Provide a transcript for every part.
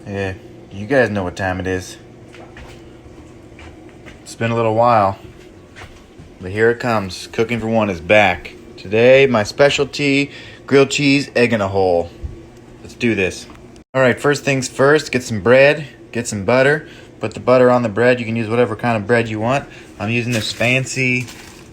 Yeah, you guys know what time it is. It's been a little while, but here it comes. Cooking for One is back. Today, my specialty, grilled cheese, egg in a hole. Let's do this. Alright, first things first, get some bread, get some butter. Put the butter on the bread. You can use whatever kind of bread you want. I'm using this fancy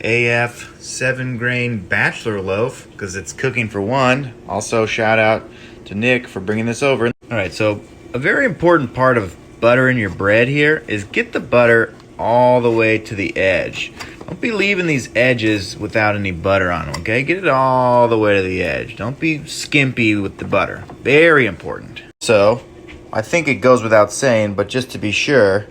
AF 7-grain bachelor loaf because it's cooking for one. Also, shout out to Nick for bringing this over. Alright, so a very important part of buttering your bread here is get the butter all the way to the edge. Don't be leaving these edges without any butter on them, okay? Get it all the way to the edge. Don't be skimpy with the butter. Very important. So, I think it goes without saying, but just to be sure,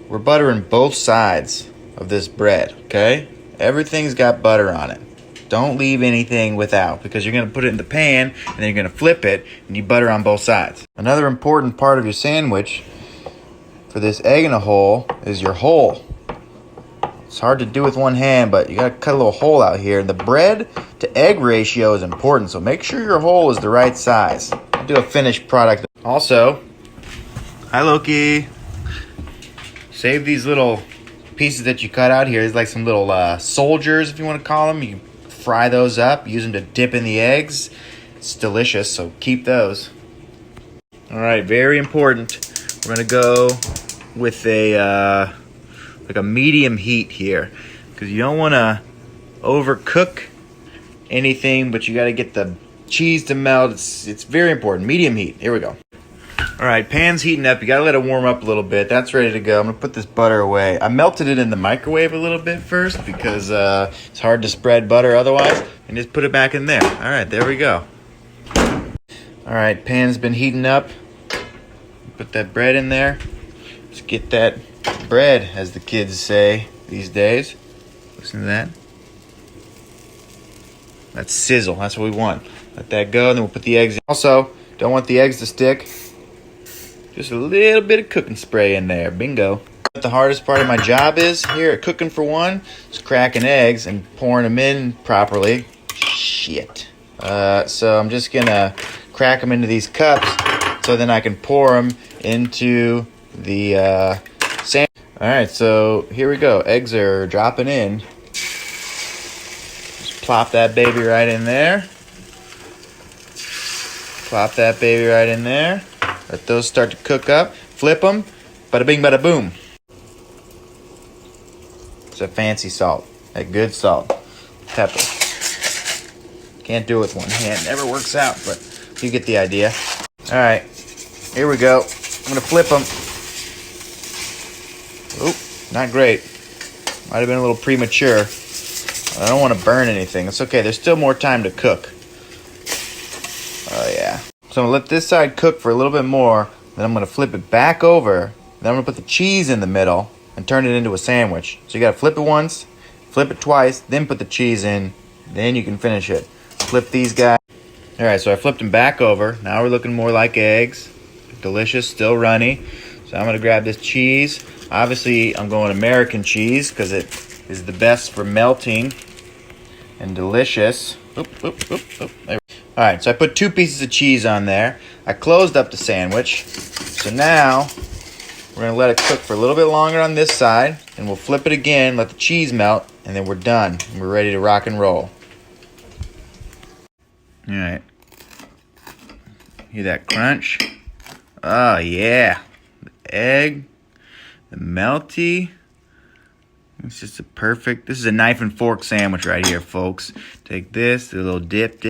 we're buttering both sides of this bread, okay? Everything's got butter on it. Don't leave anything without, because you're going to put it in the pan, and then you're going to flip it, and you butter on both sides. Another important part of your sandwich for this egg in a hole is your hole. It's hard to do with one hand, but you got to cut a little hole out here. And the bread to egg ratio is important, so make sure your hole is the right size. I'll do a finished product. Also, hi Loki. Save these little pieces that you cut out here. There's like some little soldiers, if you want to call them. You can fry those up, use them to dip in the eggs. It's delicious, so keep those. All right, very important. We're gonna go with a like a medium heat here, because you don't want to overcook anything, but you got to get the cheese to melt. It's very important. Medium heat. Here we go. All right, pan's heating up. You got to let it warm up a little bit. That's ready to go. I'm going to put this butter away. I melted it in the microwave a little bit first because it's hard to spread butter otherwise. And just put it back in there. All right, there we go. All right, pan's been heating up. Put that bread in there. Let's get that bread, as the kids say these days. Listen to that. That's sizzle. That's what we want. Let that go, and then we'll put the eggs in. Also, don't want the eggs to stick. Just a little bit of cooking spray in there. Bingo. What the hardest part of my job is here at Cooking for One is cracking eggs and pouring them in properly. Shit. So I'm just going to crack them into these cups so then I can pour them into the sandwich. Alright, so here we go. Eggs are dropping in. Just plop that baby right in there. Plop that baby right in there. Let those start to cook up. Flip them. Bada bing, bada boom. It's a fancy salt. A good salt. Pepper. Can't do it with one hand. Never works out, but you get the idea. Alright, here we go. I'm going to flip them. Oop, not great. Might have been a little premature. I don't want to burn anything. It's okay. There's still more time to cook. Oh, yeah. So I'm going to let this side cook for a little bit more. Then I'm going to flip it back over. Then I'm going to put the cheese in the middle and turn it into a sandwich. So you got to flip it once, flip it twice, then put the cheese in. Then you can finish it. Flip these guys. All right, so I flipped them back over. Now we're looking more like eggs. Delicious, still runny. So I'm going to grab this cheese. Obviously, I'm going American cheese because it is the best for melting and delicious. Oop, oop, oop, oop. All right, so I put 2 pieces of cheese on there. I closed up the sandwich. So now we're going to let it cook for a little bit longer on this side, and we'll flip it again, let the cheese melt, and then we're done. And we're ready to rock and roll. All right. Hear that crunch? Oh, yeah. The egg. The melty. It's just a perfect. This is a knife and fork sandwich right here, folks. Take this, do a little dip.